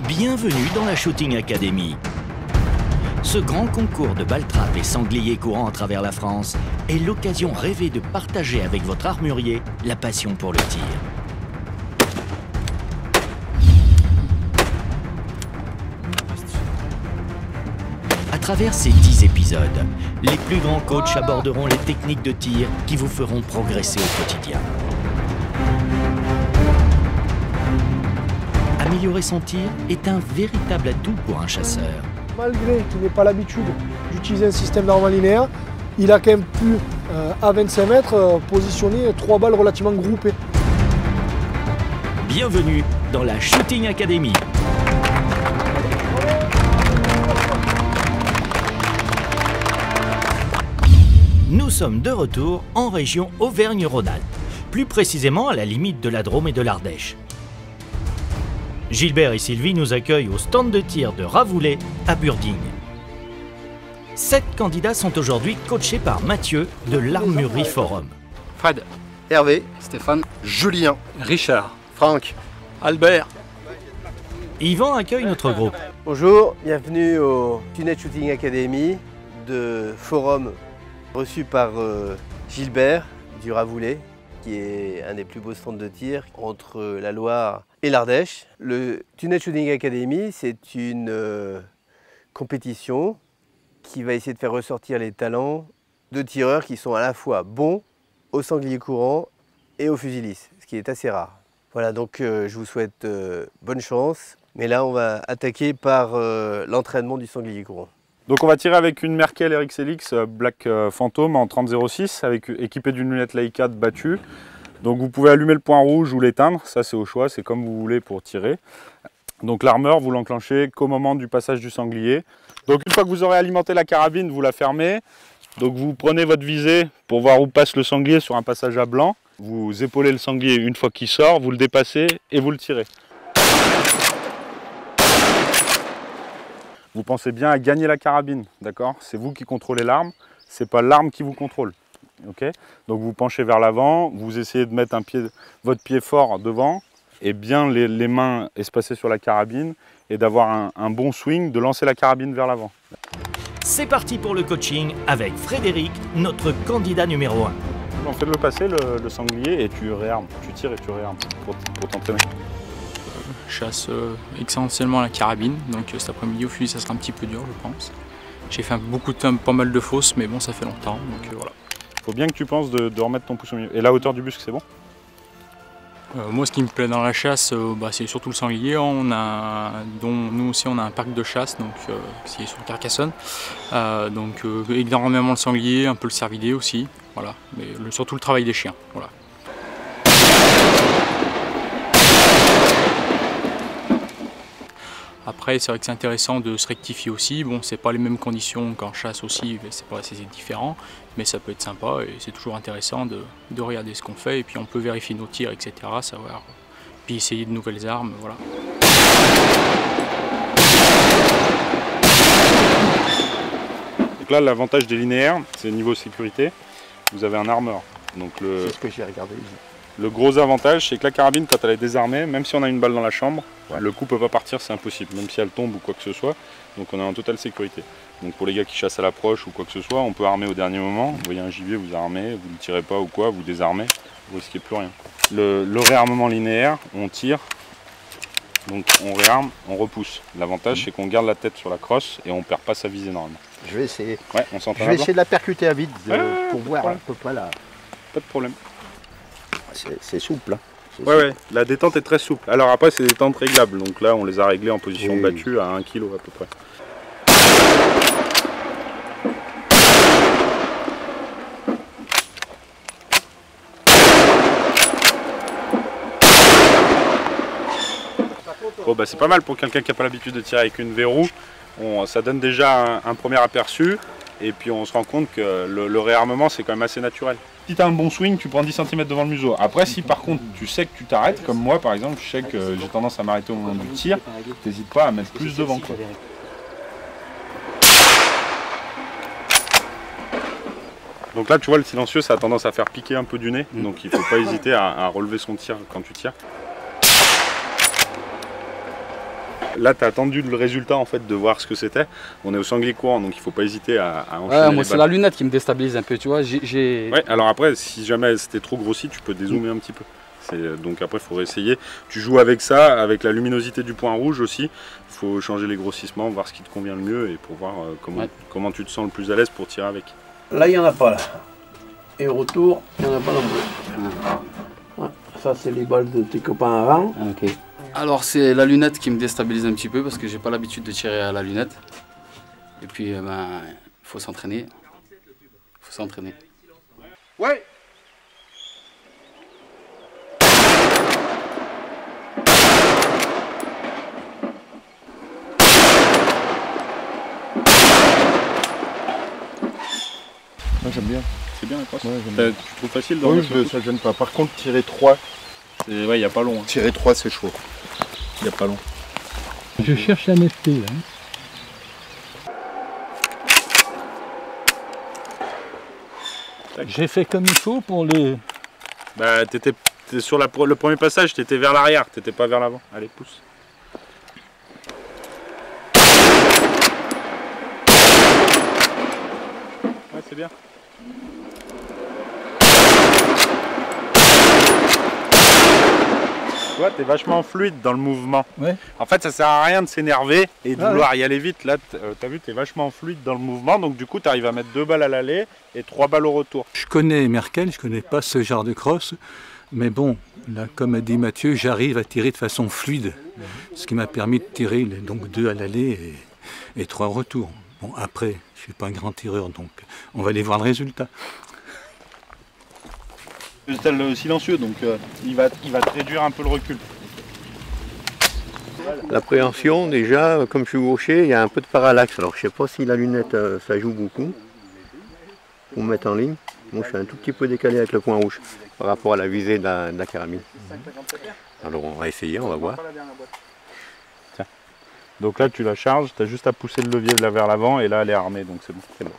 Bienvenue dans la Shooting Academy. Ce grand concours de balles-trappes et sangliers courant à travers la France est l'occasion rêvée de partager avec votre armurier la passion pour le tir. À travers ces 10 épisodes, les plus grands coachs aborderont les techniques de tir qui vous feront progresser au quotidien. Améliorer son tir est un véritable atout pour un chasseur. Malgré qu'il n'ait pas l'habitude d'utiliser un système d'armes linéaire, il a quand même pu, à 25 mètres, positionner 3 balles relativement groupées. Bienvenue dans la Shooting Academy. Nous sommes de retour en région Auvergne-Rhône-Alpes, plus précisément à la limite de la Drôme et de l'Ardèche. Gilbert et Sylvie nous accueillent au stand de tir de Ravoulay à Burdignes. 7 candidats sont aujourd'hui coachés par Mathieu de l'Armurerie Forum. Fred, Hervé, Stéphane, Julien, Richard, Franck, Albert. Yvan accueille notre groupe. bonjour, bienvenue au Tunet Shooting Academy de Forum reçu par Gilbert du Ravoulay, qui est un des plus beaux stands de tir entre la Loire et l'Ardèche. Le Tunet Shooting Academy, c'est une compétition qui va essayer de faire ressortir les talents de tireurs qui sont à la fois bons au sanglier courant et au fusil lisse, ce qui est assez rare. Voilà, donc je vous souhaite bonne chance. Mais là, on va attaquer par l'entraînement du sanglier courant. Donc on va tirer avec une Merkel RXLX Black Phantom en 30-06, équipée d'une lunette Leica battue. Donc vous pouvez allumer le point rouge ou l'éteindre, ça c'est au choix, c'est comme vous voulez pour tirer. Donc l'armeur, vous l'enclenchez qu'au moment du passage du sanglier. Donc une fois que vous aurez alimenté la carabine, vous la fermez. Donc vous prenez votre visée pour voir où passe le sanglier sur un passage à blanc. Vous épaulez le sanglier une fois qu'il sort, vous le dépassez et vous le tirez. Vous pensez bien à gagner la carabine, d'accord? C'est vous qui contrôlez l'arme, c'est pas l'arme qui vous contrôle. Okay, donc vous penchez vers l'avant, vous essayez de mettre votre pied fort devant et bien les mains espacées sur la carabine et d'avoir un bon swing, de lancer la carabine vers l'avant. C'est parti pour le coaching avec Frédéric, notre candidat numéro 1. Donc fais-le passer le sanglier et tu réarmes, tu tires et tu réarmes pour t'entraîner. Je chasse essentiellement à la carabine, donc cet après-midi au fusil ça sera un petit peu dur je pense. J'ai fait pas mal de fausses, mais bon ça fait longtemps, donc voilà. Il faut bien que tu penses de remettre ton pouce au milieu. Et la hauteur du busque, c'est bon? Moi ce qui me plaît dans la chasse, c'est surtout le sanglier. Nous aussi on a un parc de chasse donc, qui est sur Carcassonne. Donc énormément le sanglier, un peu le cervidé aussi, voilà. Mais surtout le travail des chiens. Voilà. Après, c'est vrai que c'est intéressant de se rectifier aussi. Bon, c'est pas les mêmes conditions qu'en chasse aussi, c'est différent, mais ça peut être sympa et c'est toujours intéressant de regarder ce qu'on fait et puis on peut vérifier nos tirs, etc. Savoir, puis essayer de nouvelles armes, voilà. Donc là, l'avantage des linéaires, c'est le niveau sécurité. Vous avez un armeur. C'est ce que j'ai regardé. Le gros avantage, c'est que la carabine, quand elle est désarmée, même si on a une balle dans la chambre, le coup ne peut pas partir, c'est impossible, même si elle tombe ou quoi que ce soit. Donc on est en totale sécurité. Donc pour les gars qui chassent à l'approche ou quoi que ce soit, on peut armer au dernier moment. Vous voyez un gibier, vous armez, vous ne le tirez pas ou quoi, vous désarmez, vous risquez plus rien. Le réarmement linéaire, on tire, donc on réarme, on repousse. L'avantage, c'est qu'on garde la tête sur la crosse et on ne perd pas sa visée normalement. Je vais essayer. Ouais, on s'entraîne. Je vais essayer de la percuter à vide pour voir problème. à peu près là. Pas de problème. C'est souple. Hein. Ouais, la détente est très souple. Alors après, c'est des détentes réglables. Donc là, on les a réglées en position battue à 1 kg à peu près. Bon, bah, c'est pas mal pour quelqu'un qui n'a pas l'habitude de tirer avec une verrou. Ça donne déjà un premier aperçu. Et puis on se rend compte que le réarmement, c'est quand même assez naturel. Si tu as un bon swing, tu prends 10 cm devant le museau. Après, si par contre tu sais que tu t'arrêtes, comme moi par exemple, je sais que j'ai tendance à m'arrêter au moment du tir, n'hésite pas à mettre plus devant, quoi. Donc là, tu vois, le silencieux, ça a tendance à faire piquer un peu du nez. Donc il ne faut pas hésiter à relever son tir quand tu tires. Là, tu as attendu le résultat en fait de voir ce que c'était. On est au sanglier courant, donc il ne faut pas hésiter à enchaîner. Moi, c'est la lunette qui me déstabilise un peu, tu vois. Ouais, alors après, si jamais c'était trop grossi, tu peux dézoomer un petit peu. Donc après, il faut réessayer. Tu joues avec ça, avec la luminosité du point rouge aussi. Il faut changer les grossissements, voir ce qui te convient le mieux et pour voir comment tu te sens le plus à l'aise pour tirer avec. Là, il n'y en a pas là. Et au retour, il n'y en a pas non plus. Ouais, ça, c'est les balles de tes copains avant. Ok. Alors, c'est la lunette qui me déstabilise un petit peu parce que j'ai pas l'habitude de tirer à la lunette. Et puis, il faut s'entraîner. Ouais. Moi j'aime bien. C'est bien la crosse. Ouais, tu trouves facile dans Oui, ça gêne pas. Par contre, tirer 3. Ouais, il n'y a pas long. Hein. Tirer 3, c'est chaud. Il n'y a pas long. Je cherche la netteté là. J'ai fait comme il faut pour les... Bah, t'étais sur le premier passage, t'étais vers l'arrière, t'étais pas vers l'avant. Allez, pousse. Ouais, c'est bien. Tu vois, t'es vachement fluide dans le mouvement. Ouais. En fait, ça sert à rien de s'énerver et de vouloir y aller vite. Là, t'as vu, t'es vachement fluide dans le mouvement. Donc du coup, t'arrives à mettre 2 balles à l'aller et 3 balles au retour. Je connais Merkel, je connais pas ce genre de crosse, mais bon, là, comme a dit Mathieu, j'arrive à tirer de façon fluide, ce qui m'a permis de tirer donc 2 à l'aller et 3 au retour. Bon, après, je suis pas un grand tireur, donc on va aller voir le résultat. C'est le silencieux, donc il va te réduire un peu le recul. L'appréhension, déjà, comme je suis gaucher, il y a un peu de parallaxe. Alors je sais pas si la lunette, ça joue beaucoup. Pour me mettre en ligne. Moi je suis un tout petit peu décalé avec le point rouge par rapport à la visée de la carabine. Alors on va essayer, on va voir. Tiens. Donc là tu la charges, tu as juste à pousser le levier là vers l'avant et là elle est armée, donc c'est bon. C'est bon.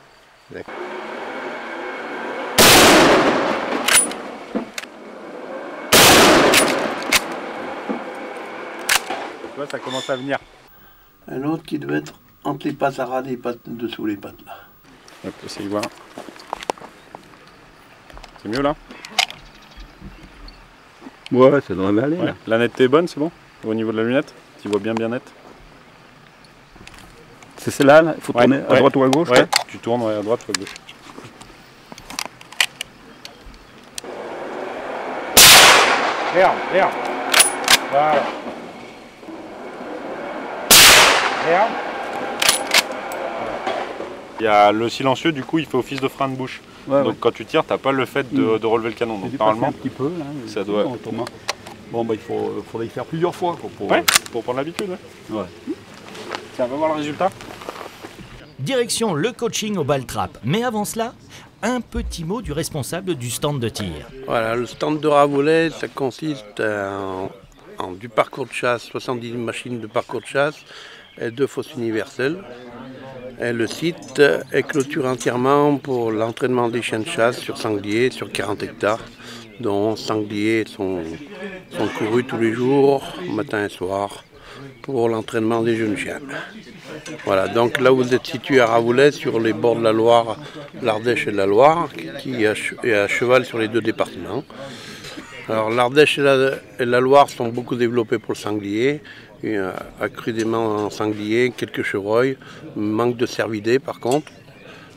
D'accord. Tu vois, ça commence à venir. Un autre qui devait être entre les pattes à ras des pattes, dessous les pattes là. On peut essayer de voir. C'est mieux là? Ouais, ça devrait aller. Ouais. La netteté est bonne, c'est bon? Au niveau de la lunette? Tu vois bien net? C'est celle-là, il faut tourner à droite ou à gauche? Ouais, tu tournes à droite ou à gauche. Regarde. Voilà. Regarde. Il y a le silencieux, du coup il fait office de frein de bouche. Donc quand tu tires, tu n'as pas le fait de relever le canon. Donc normalement, un petit peu, là, ça doit... Bon, bah, faudrait y faire plusieurs fois. Pour prendre l'habitude. Ouais. Tiens, on va voir le résultat. Direction le coaching au ball trap. Mais avant cela, un petit mot du responsable du stand de tir. Voilà, le stand de Ravoulay, ça consiste en du parcours de chasse, 70 machines de parcours de chasse et 2 fosses universelles. Et le site est clôturé entièrement pour l'entraînement des chiens de chasse sur sanglier sur 40 hectares, dont sangliers sont courus tous les jours, matin et soir, pour l'entraînement des jeunes chiens. Voilà, donc là vous êtes situé à Ravoulay, sur les bords de la Loire, l'Ardèche et la Loire, qui est à cheval sur les 2 départements. Alors l'Ardèche et la Loire sont beaucoup développés pour le sanglier, accrudément en sanglier, quelques chevreuils, manque de cervidés par contre,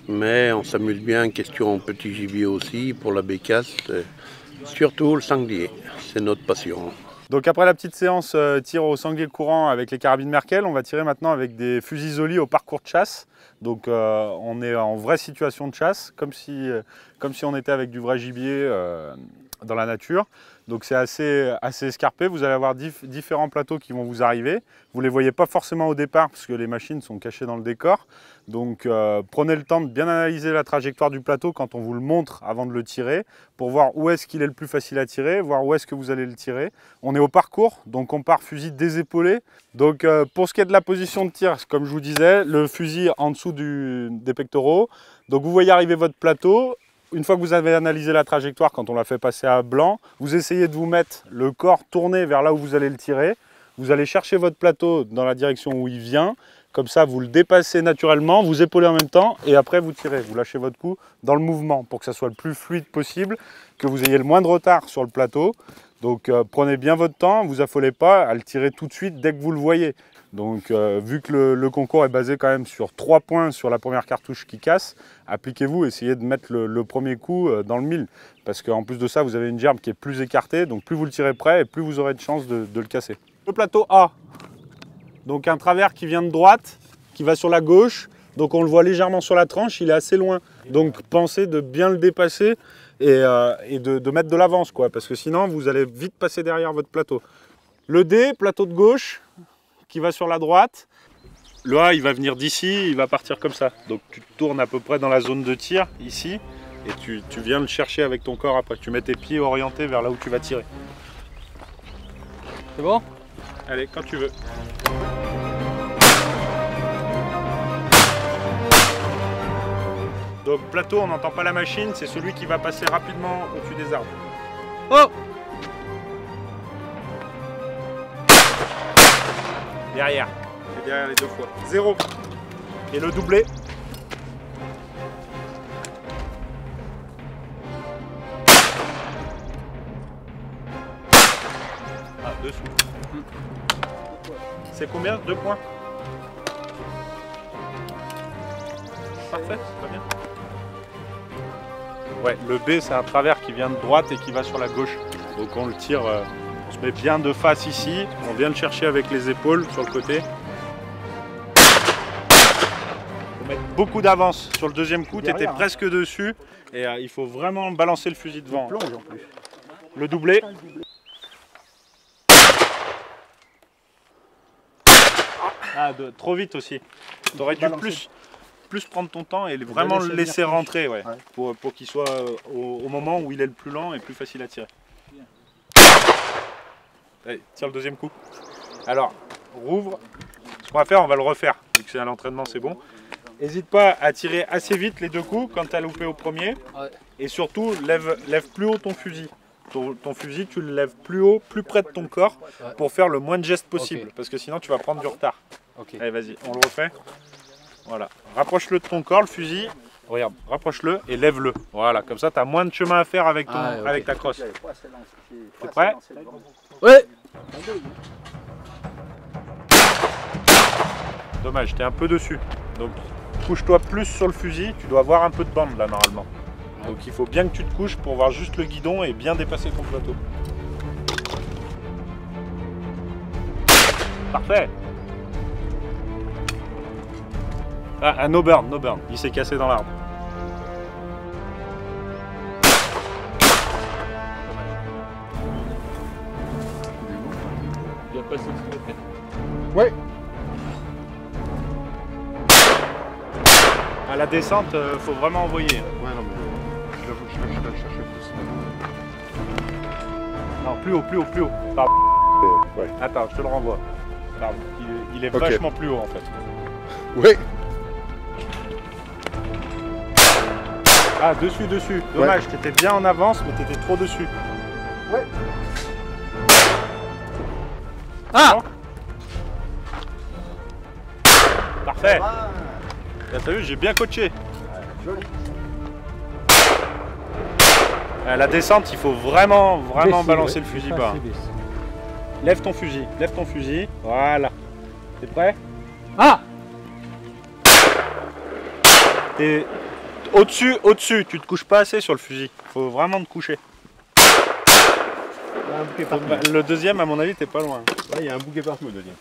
mais on s'amuse bien, question petit gibier aussi, pour la bécasse, surtout le sanglier, c'est notre passion. Donc après la petite séance tir au sanglier courant avec les carabines Merkel, on va tirer maintenant avec des fusils Zoli au parcours de chasse. Donc on est en vraie situation de chasse, comme si on était avec du vrai gibier dans la nature. Donc c'est assez escarpé, vous allez avoir différents plateaux qui vont vous arriver. Vous ne les voyez pas forcément au départ parce que les machines sont cachées dans le décor. Donc prenez le temps de bien analyser la trajectoire du plateau quand on vous le montre avant de le tirer, pour voir où est-ce qu'il est le plus facile à tirer, voir où est-ce que vous allez le tirer. On est au parcours, donc on part fusil désépaulé. Donc pour ce qui est de la position de tir, comme je vous disais, le fusil en dessous des pectoraux. Donc vous voyez arriver votre plateau. Une fois que vous avez analysé la trajectoire, quand on l'a fait passer à blanc, vous essayez de vous mettre le corps tourné vers là où vous allez le tirer. vous allez chercher votre plateau dans la direction où il vient. Comme ça, vous le dépassez naturellement, vous épaulez en même temps et après vous tirez. Vous lâchez votre coup dans le mouvement pour que ça soit le plus fluide possible, que vous ayez le moins de retard sur le plateau. Donc prenez bien votre temps, vous affolez pas à le tirer tout de suite dès que vous le voyez. Donc vu que le concours est basé quand même sur 3 points sur la première cartouche qui casse, appliquez-vous, essayez de mettre le premier coup dans le mille. Parce qu'en plus de ça, vous avez une gerbe qui est plus écartée, donc plus vous le tirez près et plus vous aurez de chance de le casser. Le plateau A. Donc un travers qui vient de droite, qui va sur la gauche, donc on le voit légèrement sur la tranche, il est assez loin. Donc pensez de bien le dépasser et de mettre de l'avance, quoi, parce que sinon vous allez vite passer derrière votre plateau. Le D, plateau de gauche, qui va sur la droite. Le A, il va venir d'ici, il va partir comme ça. Donc tu te tournes à peu près dans la zone de tir, ici, et tu viens le chercher avec ton corps après. Tu mets tes pieds orientés vers là où tu vas tirer. C'est bon? Allez, quand tu veux. Donc plateau, on n'entend pas la machine, c'est celui qui va passer rapidement au-dessus des arbres. Oh! Derrière. C'est derrière les 2 fois. 0. Et le doublé. Ah, dessous. C'est combien? 2 points. Parfait, c'est pas bien. Ouais, le B, c'est un travers qui vient de droite et qui va sur la gauche. Donc on le tire, on se met bien de face ici, on vient le chercher avec les épaules sur le côté. Il faut mettre beaucoup d'avance. Sur le deuxième coup, tu étais presque dessus et il faut vraiment balancer le fusil devant. Le doublé. Ah, trop vite aussi. Tu aurais dû plus prendre ton temps et vraiment le laisser rentrer, ouais, pour qu'il soit au moment où il est le plus lent et plus facile à tirer. Allez, tire le deuxième coup. Alors, rouvre. Ce qu'on va faire, on va le refaire. Vu que c'est à l'entraînement, c'est bon. N'hésite pas à tirer assez vite les 2 coups quand tu as loupé au premier. Ouais. Et surtout, lève plus haut ton fusil. Ton fusil, tu le lèves plus haut, plus près de ton corps, pour faire le moins de gestes possible. Okay. Parce que sinon, tu vas prendre du retard. Okay. Allez, vas-y, on le refait. Voilà. Rapproche-le de ton corps, le fusil. Regarde, rapproche-le et lève-le. Voilà, comme ça, tu as moins de chemin à faire avec, avec ta crosse. T'es prêt? Ouais. Dommage, t'es un peu dessus. Donc, couche-toi plus sur le fusil. Tu dois avoir un peu de bande, là, normalement. Donc, il faut bien que tu te couches pour voir juste le guidon et bien dépasser ton plateau. Parfait. Ah, no burn, no burn. Il s'est cassé dans l'arbre. Il a passé ce qu'il a fait. Ouais. À la descente, faut vraiment envoyer. Ouais, non, mais je vais le chercher plus. Non, plus haut, plus haut, plus haut. Pardon. Ouais. Attends, je te le renvoie. Pardon. Il est vachement plus haut en fait. Oui. Ah, dessus, dessus. Dommage, ouais. T'étais bien en avance, mais t'étais trop dessus. Ouais. Ah! Parfait. T'as vu, j'ai bien coaché. Joli. À la descente, il faut vraiment balancer le fusil bas. Lève ton fusil, voilà. T'es prêt? Ah! T'es au-dessus, tu te couches pas assez sur le fusil. Faut vraiment te coucher. Le deuxième, à mon avis, t'es pas loin. Là, il y a un bouquet partout, le deuxième.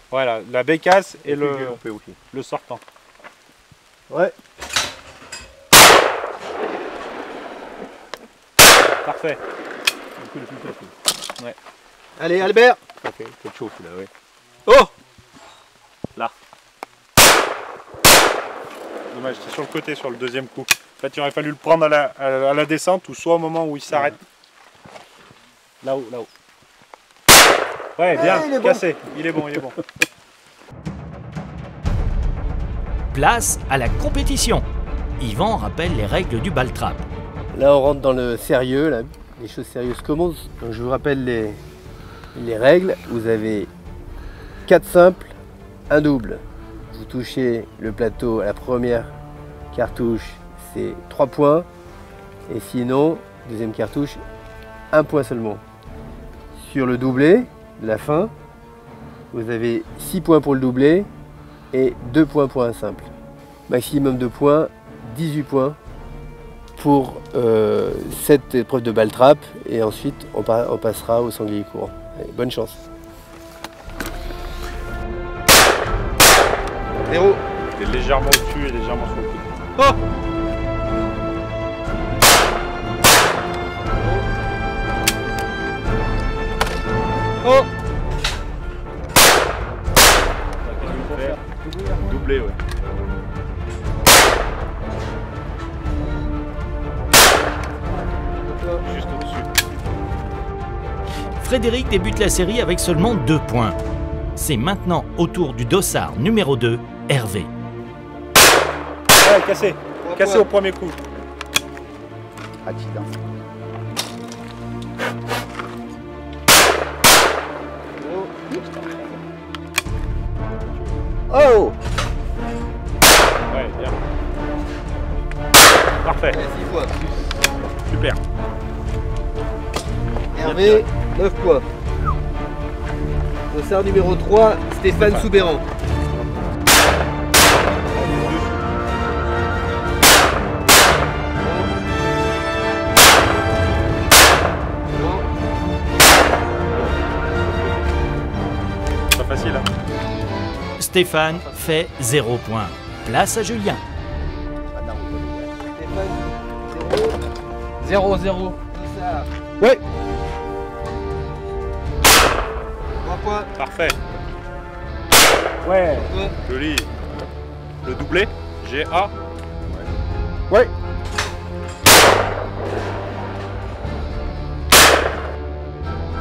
Voilà, la bécasse et le sortant. Ouais. Parfait. Ouais. Allez, Albert. Ok, c'est chaud celui-là, ouais. Oh! Là. Dommage, c'est sur le côté, sur le deuxième coup. En fait, il aurait fallu le prendre à la descente ou soit au moment où il s'arrête. Là-haut, là-haut. Ouais, bien, cassé. Il est bon, il est bon. Place à la compétition. Yvan rappelle les règles du ball trap. Là, on rentre dans le sérieux, là, les choses sérieuses commencent. Donc, je vous rappelle Les règles, vous avez 4 simples, un double. Vous touchez le plateau à la première cartouche, c'est 3 points. Et sinon, deuxième cartouche, 1 point seulement. Sur le doublé de la fin, vous avez 6 points pour le doublé et 2 points pour un simple. Maximum de points, 18 points pour cette épreuve de balle trappe. Et ensuite, on passera au sanglier courant. Allez, bonne chance. 0. T'es légèrement au-dessus et légèrement sur le coup. Oh! Oh! Doublé, ouais. Juste au-dessus. Frédéric débute la série avec seulement 2 points. C'est maintenant au tour du dossard numéro 2, Hervé. Ouais, cassé. Cassé au premier coup. Oh! Ouais, bien. Parfait. 6 points. Super. Hervé, 9 points. Dossard numéro 3, Stéphane Soubéran. Pas facile, hein. Stéphane fait 0 points. Place à Julien. 0-0. Ouais. 3 points. Parfait. Ouais. Joli. Le doublé, GA. Ouais.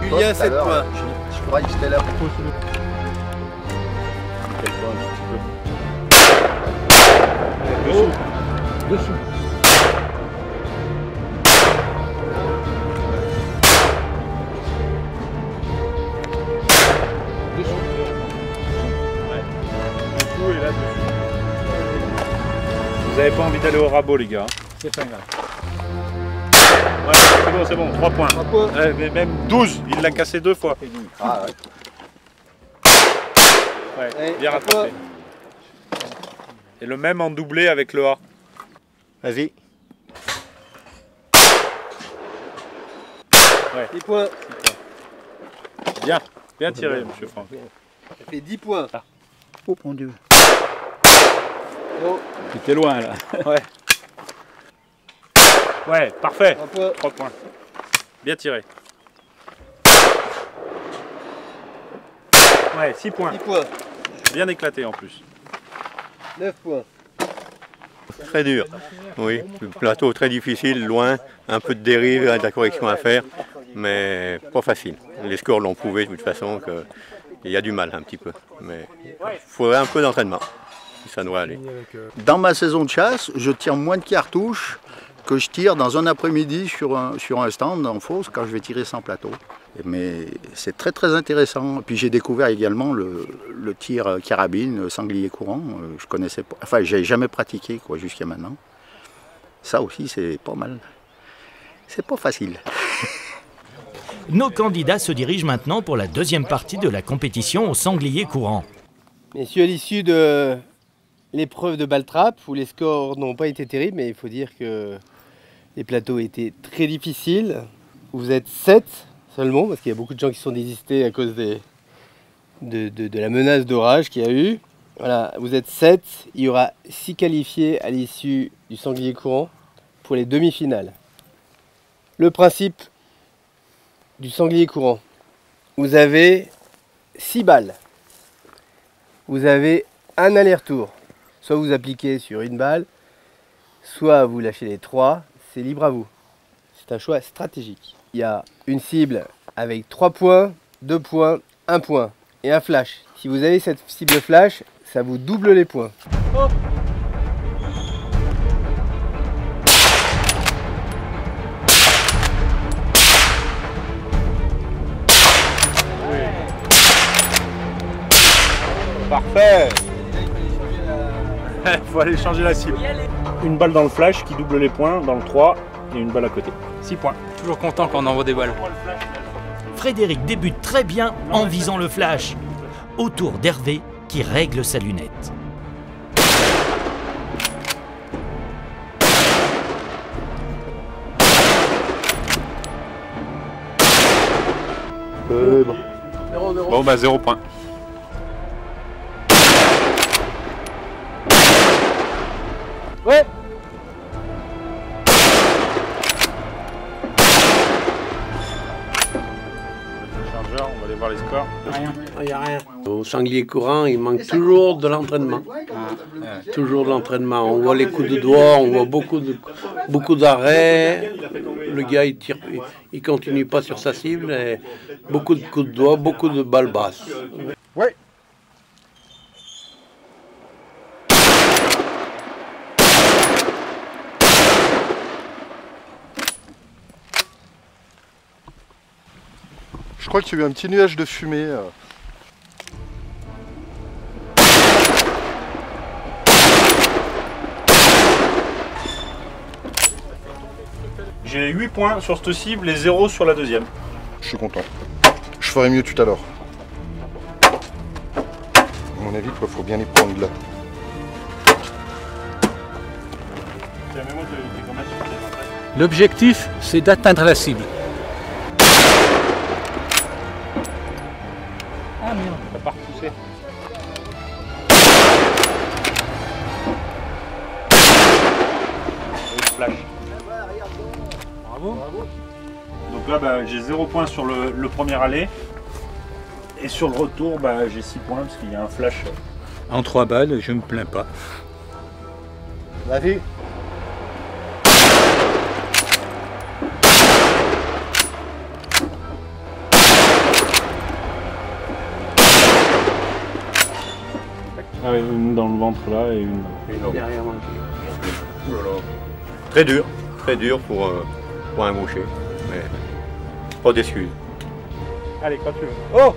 Julien, 7 points. Je crois que j'étais là. Dessous. Vous avez pas envie d'aller au rabot, les gars? C'est pas grave. Ouais, c'est bon, 3 points. 3 points. Ouais, mais même 12, il l'a cassé 2 fois. Ah ouais. Ouais, Allez, bien 3 points. rattrapé. Et le même en doublé avec le A. Vas-y. 10 points. Bien, bien tiré, monsieur Franck. Ça fait 10 points. Oh mon Dieu. Oh, T'es loin là. Ouais. Ouais, parfait. 3 points. 3 points. Bien tiré. Ouais, 6 points. 10 points. Bien éclaté en plus. 9 points. Très dur. Oui, le plateau très difficile, loin, un peu de dérive, de la correction à faire, mais pas facile. Les scores l'ont prouvé de toute façon qu'il y a du mal un petit peu. Mais il faudrait un peu d'entraînement. Ça doit aller. Dans ma saison de chasse, je tire moins de cartouches que je tire dans un après-midi sur un stand en fosse quand je vais tirer sans plateau. Mais c'est très très intéressant. Puis j'ai découvert également le tir carabine, sanglier courant. Je connaissais pas, enfin j'ai jamais pratiqué quoi jusqu'à maintenant. Ça aussi c'est pas mal. C'est pas facile. Nos candidats se dirigent maintenant pour la deuxième partie de la compétition au sanglier courant. Messieurs, à l'issue de l'épreuve de balle trappe, où les scores n'ont pas été terribles, mais il faut dire que les plateaux étaient très difficiles. Vous êtes 7 seulement, parce qu'il y a beaucoup de gens qui sont désistés à cause de la menace d'orage qu'il y a eu. Voilà, vous êtes 7, il y aura 6 qualifiés à l'issue du sanglier courant pour les demi-finales. Le principe du sanglier courant, vous avez 6 balles. Vous avez un aller-retour. Soit vous appliquez sur une balle, soit vous lâchez les 3, c'est libre à vous. C'est un choix stratégique. Il y a une cible avec 3 points, 2 points, 1 point et un flash. Si vous avez cette cible flash, ça vous double les points. Oh. Parfait. Faut aller changer la cible. Une balle dans le flash qui double les points dans le 3 et une balle à côté. 6 points. Toujours content quand on envoie des balles. Frédéric débute très bien en visant le flash. Au tour d'Hervé qui règle sa lunette. Bon bah 0 points. Ouais. Chargeur, on va aller voir les scores. Il n'y a rien. Au sanglier courant, il manque toujours de l'entraînement. Toujours de l'entraînement. On voit les coups de doigt, on voit beaucoup d'arrêts. Le gars, il continue pas sur sa cible. Et beaucoup de coups de doigt, beaucoup de balles basses. Ouais. Je crois qu'il y a eu un petit nuage de fumée. J'ai 8 points sur cette cible et 0 sur la deuxième. Je suis content. Je ferai mieux tout à l'heure. À mon avis, il faut bien les prendre là. L'objectif, c'est d'atteindre la cible. Ah merde, ça part pousser. Flash. Bravo. Donc là, bah, j'ai 0 points sur le premier aller. Et sur le retour, bah, j'ai 6 points parce qu'il y a un flash. En 3 balles, je me plains pas. Vas-y. Ah oui, une dans le ventre là et une Derrière moi. Très dur pour un gaucher, mais pas d'excuses. Allez, quand tu veux. Oh!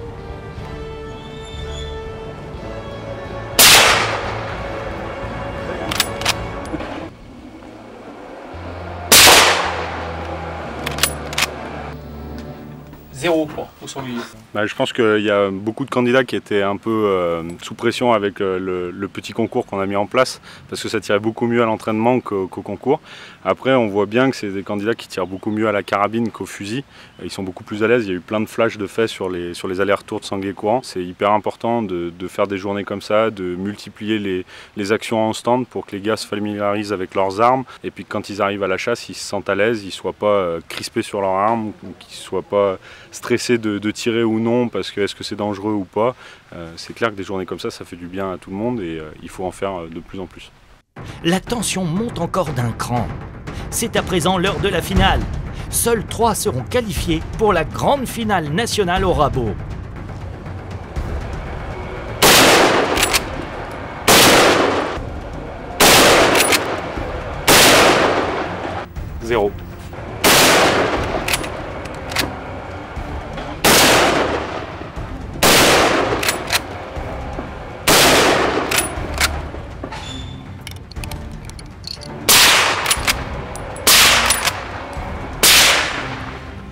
Zéro point au sanglier. Bah, je pense qu'il y a beaucoup de candidats qui étaient un peu sous pression avec le petit concours qu'on a mis en place parce que ça tirait beaucoup mieux à l'entraînement qu'au concours. Après, on voit bien que c'est des candidats qui tirent beaucoup mieux à la carabine qu'au fusil. Ils sont beaucoup plus à l'aise. Il y a eu plein de flashs de faits sur les allers-retours de sanglier courant. C'est hyper important de faire des journées comme ça, de multiplier les actions en stand pour que les gars se familiarisent avec leurs armes et puis quand ils arrivent à la chasse, ils se sentent à l'aise, ils ne soient pas crispés sur leurs armes ou qu'ils ne soient pas stressés de tirer ou non parce que est-ce que c'est dangereux ou pas. C'est clair que des journées comme ça fait du bien à tout le monde et il faut en faire de plus en plus. La tension monte encore d'un cran. C'est à présent l'heure de la finale. Seuls 3 seront qualifiés pour la grande finale nationale au rabot. Zéro.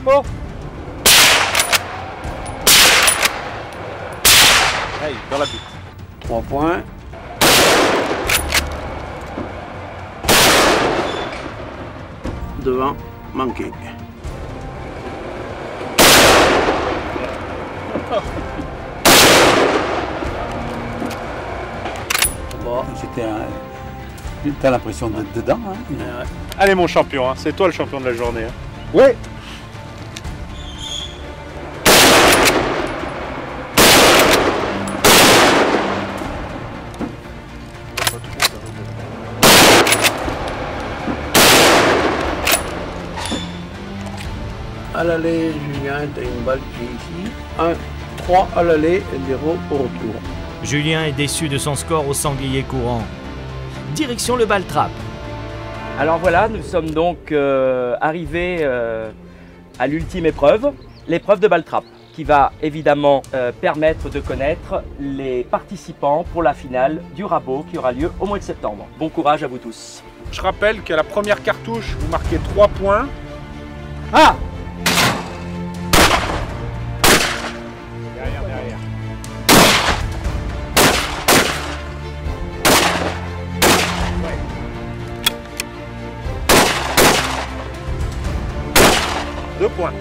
Oh. Hey, dans la butte. 3 points. Devant, manqué. Bon, t'as l'impression d'être dedans. Hein. Allez mon champion, hein. C'est toi le champion de la journée. Hein. Ouais. À l'aller, Julien, t'as une balle qui est ici. 1, 3 à l'aller et 0 au retour. Julien est déçu de son score au sanglier courant. Direction le Baltrap. Alors voilà, nous sommes donc arrivés à l'ultime épreuve, l'épreuve de Baltrap. qui va évidemment permettre de connaître les participants pour la finale du rabot qui aura lieu au mois de septembre. Bon courage à vous tous. Je rappelle qu'à la première cartouche, vous marquez 3 points. Ah! Derrière. Ouais. 2 points.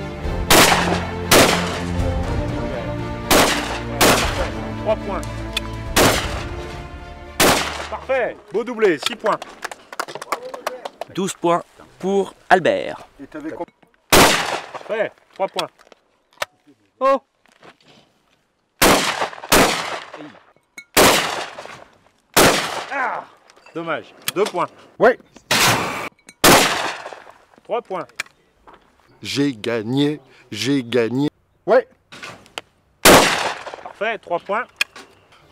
3 points. Parfait. Beau doublé, 6 points. 12 points pour Albert. Parfait, 3 points. Oh! Ah! Dommage. 2 points. Ouais. 3 points. J'ai gagné. Ouais. Parfait, 3 points.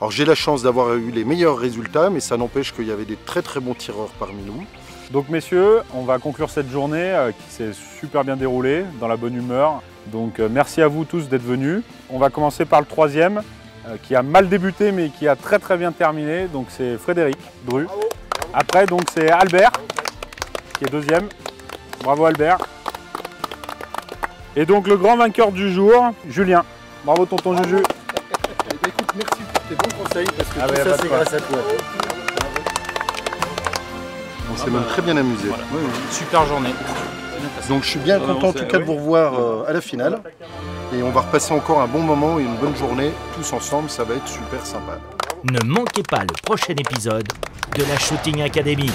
Alors j'ai la chance d'avoir eu les meilleurs résultats, mais ça n'empêche qu'il y avait des très très bons tireurs parmi nous. Donc messieurs, on va conclure cette journée qui s'est super bien déroulée, dans la bonne humeur. Donc merci à vous tous d'être venus. On va commencer par le troisième, qui a mal débuté mais qui a très très bien terminé. Donc c'est Frédéric Dru. Après donc c'est Albert, qui est deuxième. Bravo Albert. Et donc le grand vainqueur du jour, Julien. Bravo tonton Juju. Écoute, merci pour tes bons conseils, parce que tout bah, ça c'est grâce à toi. On s'est même très bien amusé. Voilà. Oui. Super journée. Donc je suis bien content en tout cas de vous revoir à la finale. Et on va repasser encore un bon moment et une bonne journée tous ensemble, ça va être super sympa. Ne manquez pas le prochain épisode de la Shooting Academy.